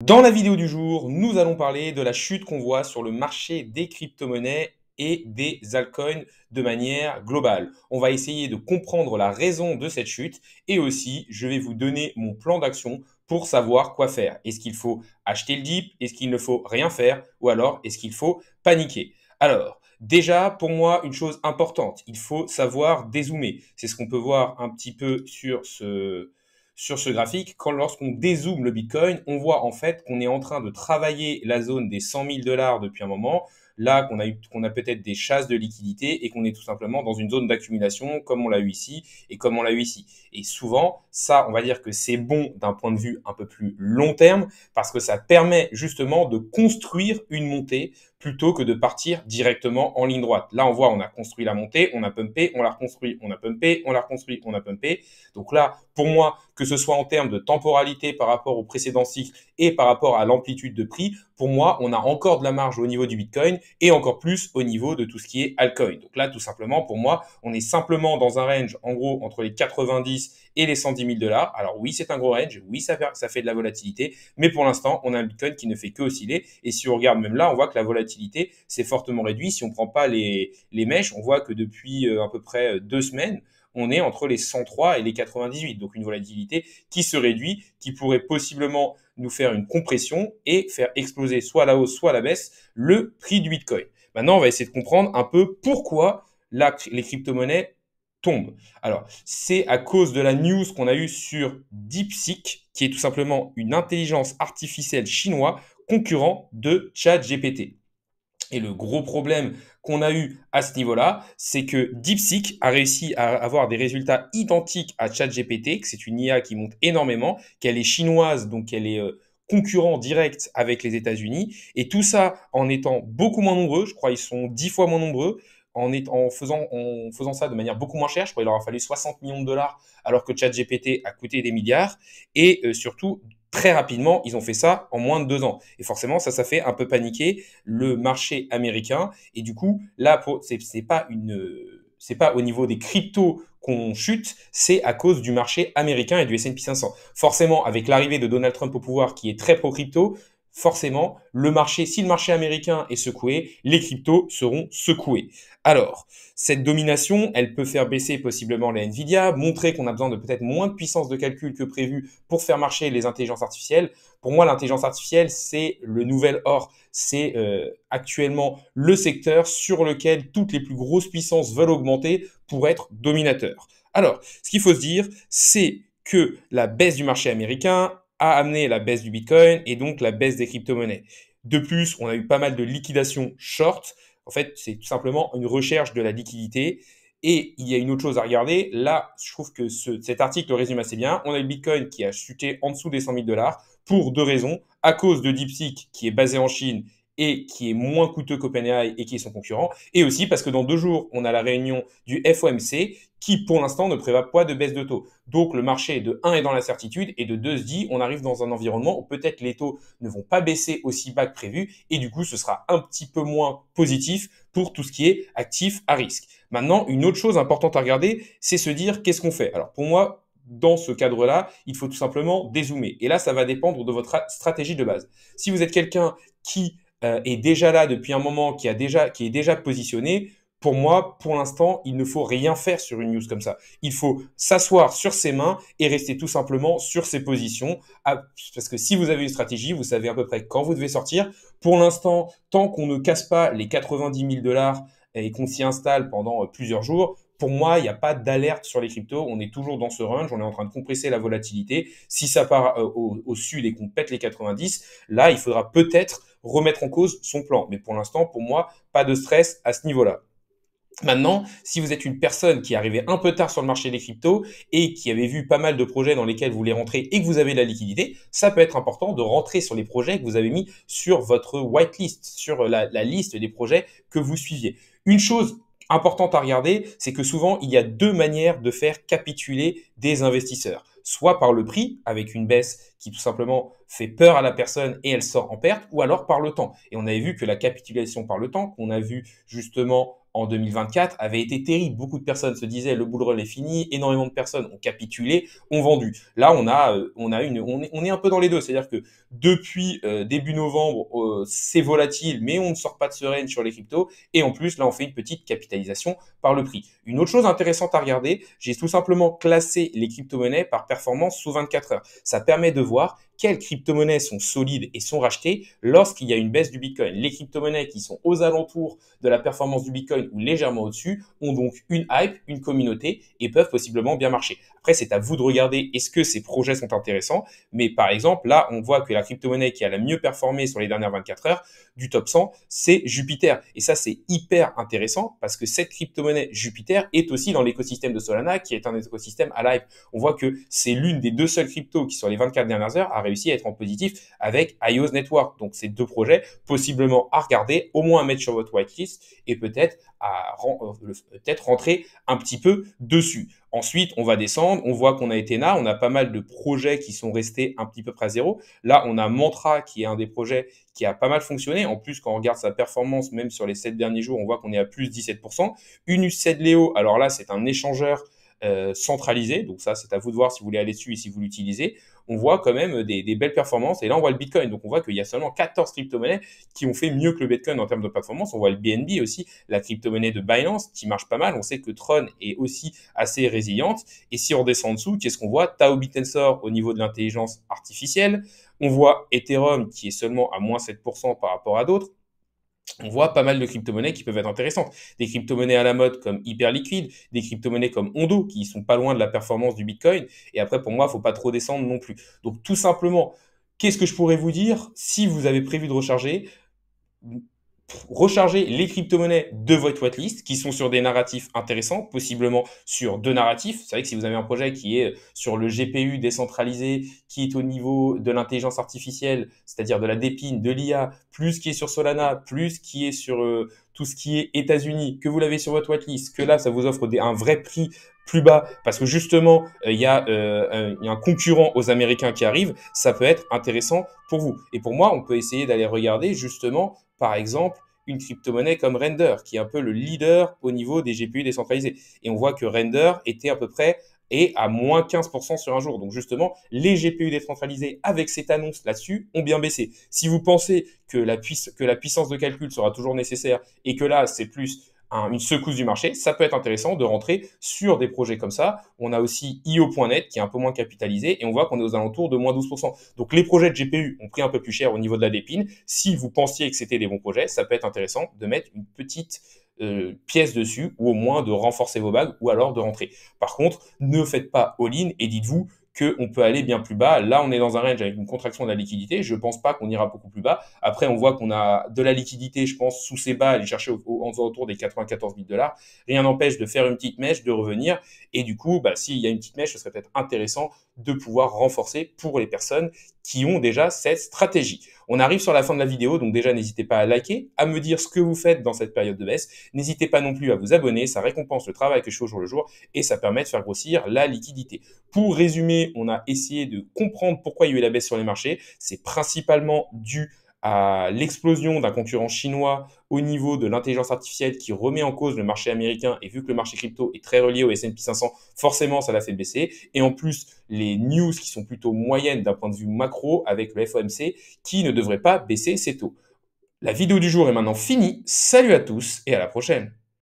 Dans la vidéo du jour, nous allons parler de la chute qu'on voit sur le marché des crypto-monnaies et des altcoins de manière globale. On va essayer de comprendre la raison de cette chute et aussi je vais vous donner mon plan d'action pour savoir quoi faire. Est-ce qu'il faut acheter le dip? Est-ce qu'il ne faut rien faire? Ou alors est-ce qu'il faut paniquer? Alors, déjà, pour moi, une chose importante, il faut savoir dézoomer. C'est ce qu'on peut voir un petit peu sur ce graphique. Lorsqu'on dézoome le Bitcoin, on voit en fait qu'on est en train de travailler la zone des 100 000 $ depuis un moment. Là, qu'on a peut-être des chasses de liquidité et qu'on est tout simplement dans une zone d'accumulation comme on l'a eu ici et comme on l'a eu ici. Et souvent, ça, on va dire que c'est bon d'un point de vue un peu plus long terme parce que ça permet justement de construire une montée plutôt que de partir directement en ligne droite. Là, on voit, on a construit la montée, on a pumpé, on l'a reconstruit, on a pumpé, on l'a reconstruit, on a pumpé. Donc là, pour moi, que ce soit en termes de temporalité par rapport au précédent cycle et par rapport à l'amplitude de prix, pour moi, on a encore de la marge au niveau du Bitcoin et encore plus au niveau de tout ce qui est altcoin. Donc là, tout simplement, pour moi, on est simplement dans un range, en gros, entre les 90 et les 110 000 $. Alors oui, c'est un gros range, oui, ça fait de la volatilité, mais pour l'instant, on a un Bitcoin qui ne fait que osciller. Et si on regarde même là, on voit que la volatilité s'est fortement réduite. Si on ne prend pas les mèches, on voit que depuis à peu près 2 semaines, on est entre les 103 et les 98. Donc une volatilité qui se réduit, qui pourrait possiblement nous faire une compression et faire exploser soit à la hausse, soit à la baisse le prix du Bitcoin. Maintenant, on va essayer de comprendre un peu pourquoi les crypto-monnaies tombent. Alors, c'est à cause de la news qu'on a eue sur DeepSeek, qui est tout simplement une intelligence artificielle chinoise concurrent de ChatGPT. Et le gros problème qu'on a eu à ce niveau-là, c'est que DeepSeek a réussi à avoir des résultats identiques à ChatGPT, que c'est une IA qui monte énormément, qu'elle est chinoise, donc elle est concurrent direct avec les États-Unis, et tout ça en étant beaucoup moins nombreux, je crois ils sont 10 fois moins nombreux, en faisant ça de manière beaucoup moins chère, je crois qu'il aura fallu 60 millions de dollars, alors que ChatGPT a coûté des milliards, et surtout, très rapidement, ils ont fait ça en moins de 2 ans. Et forcément, ça fait un peu paniquer le marché américain. Et du coup, là, c'est pas au niveau des cryptos qu'on chute, c'est à cause du marché américain et du S&P 500. Forcément, avec l'arrivée de Donald Trump au pouvoir, qui est très pro-crypto, forcément, si le marché américain est secoué, les cryptos seront secoués. Alors, cette domination, elle peut faire baisser possiblement les Nvidia, montrer qu'on a besoin de peut-être moins de puissance de calcul que prévu pour faire marcher les intelligences artificielles. Pour moi, l'intelligence artificielle, c'est le nouvel or. C'est actuellement le secteur sur lequel toutes les plus grosses puissances veulent augmenter pour être dominateurs. Alors, ce qu'il faut se dire, c'est que la baisse du marché américain a amené la baisse du Bitcoin et donc la baisse des crypto-monnaies. De plus, on a eu pas mal de liquidations short. En fait, c'est tout simplement une recherche de la liquidité. Et il y a une autre chose à regarder. Là, je trouve que cet article le résume assez bien. On a le Bitcoin qui a chuté en dessous des 100 000 $ pour 2 raisons. À cause de DeepSeek qui est basé en Chine et qui est moins coûteux qu'OpenAI et qui est son concurrent. Et aussi parce que dans 2 jours, on a la réunion du FOMC qui, pour l'instant, ne prévoit pas de baisse de taux. Donc, le marché, de 1, est dans l'incertitude et de 2, se dit, on arrive dans un environnement où peut-être les taux ne vont pas baisser aussi bas que prévu et du coup, ce sera un petit peu moins positif pour tout ce qui est actif à risque. Maintenant, une autre chose importante à regarder, c'est se dire qu'est-ce qu'on fait. Alors, pour moi, dans ce cadre-là, il faut tout simplement dézoomer. Et là, ça va dépendre de votre stratégie de base. Si vous êtes quelqu'un qui est déjà là depuis un moment, qui est déjà positionné, pour moi, pour l'instant, il ne faut rien faire sur une news comme ça. Il faut s'asseoir sur ses mains et rester tout simplement sur ses positions. Parce que si vous avez une stratégie, vous savez à peu près quand vous devez sortir. Pour l'instant, tant qu'on ne casse pas les 90 000 $ et qu'on s'y installe pendant plusieurs jours, pour moi, il n'y a pas d'alerte sur les cryptos. On est toujours dans ce range. On est en train de compresser la volatilité. Si ça part au sud et qu'on pète les 90, là, il faudra peut-être remettre en cause son plan. Mais pour l'instant, pour moi, pas de stress à ce niveau-là. Maintenant, si vous êtes une personne qui est arrivée un peu tard sur le marché des cryptos et qui avait vu pas mal de projets dans lesquels vous voulez rentrer et que vous avez de la liquidité, ça peut être important de rentrer sur les projets que vous avez mis sur votre whitelist, sur la liste des projets que vous suiviez. Une chose importante à regarder, c'est que souvent, il y a 2 manières de faire capituler des investisseurs. Soit par le prix, avec une baisse qui tout simplement fait peur à la personne et elle sort en perte, ou alors par le temps. Et on avait vu que la capitulation par le temps, qu'on a vu justement en 2024, avait été terrible. Beaucoup de personnes se disaient le bull run est fini, énormément de personnes ont capitulé, ont vendu. Là, on est un peu dans les deux, c'est-à-dire que depuis début novembre, c'est volatile, mais on ne sort pas de sereine sur les cryptos. Et en plus, là, on fait une petite capitalisation par le prix. Une autre chose intéressante à regarder, j'ai tout simplement classé les crypto-monnaies par performance sous 24 heures. Ça permet de voir quelles crypto-monnaies sont solides et sont rachetées lorsqu'il y a une baisse du Bitcoin. Les crypto-monnaies qui sont aux alentours de la performance du Bitcoin ou légèrement au-dessus ont donc une hype, une communauté et peuvent possiblement bien marcher. Après, c'est à vous de regarder est-ce que ces projets sont intéressants. Mais par exemple, là, on voit que la crypto-monnaie qui a la mieux performé sur les dernières 24 heures du top 100, c'est Jupiter. Et ça, c'est hyper intéressant parce que cette crypto-monnaie Jupiter est aussi dans l'écosystème de Solana qui est un écosystème à l'hype. On voit que c'est l'une des 2 seules cryptos qui, sur les 24 dernières heures, a réussi à être en positif avec IOS Network. Donc, ces 2 projets, possiblement à regarder, au moins à mettre sur votre whitelist et peut-être peut-être rentrer un petit peu dessus. Ensuite, on va descendre, on voit qu'on a Ethena, on a pas mal de projets qui sont restés un petit peu près à zéro. Là, on a Mantra qui est un des projets qui a pas mal fonctionné. En plus, quand on regarde sa performance, même sur les 7 derniers jours, on voit qu'on est à plus 17%. Unus7Leo, alors là, c'est un échangeur centralisé. Donc ça, c'est à vous de voir si vous voulez aller dessus et si vous l'utilisez. On voit quand même des belles performances. Et là, on voit le Bitcoin. Donc on voit qu'il y a seulement 14 crypto-monnaies qui ont fait mieux que le Bitcoin en termes de performance. On voit le BNB aussi, la crypto-monnaie de Binance, qui marche pas mal. On sait que Tron est aussi assez résiliente. Et si on redescend en dessous, qu'est-ce qu'on voit? Tao Bitensor au niveau de l'intelligence artificielle. On voit Ethereum qui est seulement à moins 7% par rapport à d'autres. On voit pas mal de crypto-monnaies qui peuvent être intéressantes. Des crypto-monnaies à la mode comme Hyperliquid, des crypto-monnaies comme Ondo qui sont pas loin de la performance du Bitcoin. Et après, pour moi, il faut pas trop descendre non plus. Donc, tout simplement, qu'est-ce que je pourrais vous dire si vous avez prévu de recharger? Recharger les crypto-monnaies de votre whitelist qui sont sur des narratifs intéressants, possiblement sur 2 narratifs. C'est vrai que si vous avez un projet qui est sur le GPU décentralisé, qui est au niveau de l'intelligence artificielle, c'est-à-dire de la dépine, de l'IA, plus qui est sur Solana, plus qui est sur tout ce qui est États-Unis, que vous l'avez sur votre whitelist, que là, ça vous offre un vrai prix plus bas parce que justement, il y a un concurrent aux Américains qui arrive, ça peut être intéressant pour vous. Et pour moi, on peut essayer d'aller regarder justement, par exemple, une crypto-monnaie comme Render, qui est un peu le leader au niveau des GPU décentralisés. Et on voit que Render était à peu près et à moins 15% sur un jour. Donc justement, les GPU décentralisés avec cette annonce là-dessus ont bien baissé. Si vous pensez que la puissance de calcul sera toujours nécessaire et que là, c'est plus une secousse du marché, ça peut être intéressant de rentrer sur des projets comme ça. On a aussi IO.net qui est un peu moins capitalisé et on voit qu'on est aux alentours de moins 12%. Donc les projets de GPU ont pris un peu plus cher au niveau de la dépine. Si vous pensiez que c'était des bons projets, ça peut être intéressant de mettre une petite pièce dessus ou au moins de renforcer vos bagues ou alors de rentrer. Par contre, ne faites pas all-in et dites-vous qu'on peut aller bien plus bas. Là, on est dans un range avec une contraction de la liquidité. Je ne pense pas qu'on ira beaucoup plus bas. Après, on voit qu'on a de la liquidité, je pense, sous ces bas, aller chercher autour des 94 000 $. Rien n'empêche de faire une petite mèche, de revenir. Et du coup, s'il y a une petite mèche, ce serait peut-être intéressant de pouvoir renforcer pour les personnes qui ont déjà cette stratégie. On arrive sur la fin de la vidéo, donc déjà n'hésitez pas à liker, à me dire ce que vous faites dans cette période de baisse. N'hésitez pas non plus à vous abonner, ça récompense le travail que je fais au jour le jour et ça permet de faire grossir la liquidité. Pour résumer, on a essayé de comprendre pourquoi il y a eu la baisse sur les marchés. C'est principalement dû à l'explosion d'un concurrent chinois au niveau de l'intelligence artificielle qui remet en cause le marché américain. Et vu que le marché crypto est très relié au S&P 500, forcément, ça l'a fait baisser. Et en plus, les news qui sont plutôt moyennes d'un point de vue macro avec le FOMC qui ne devrait pas baisser ses taux. La vidéo du jour est maintenant finie. Salut à tous et à la prochaine.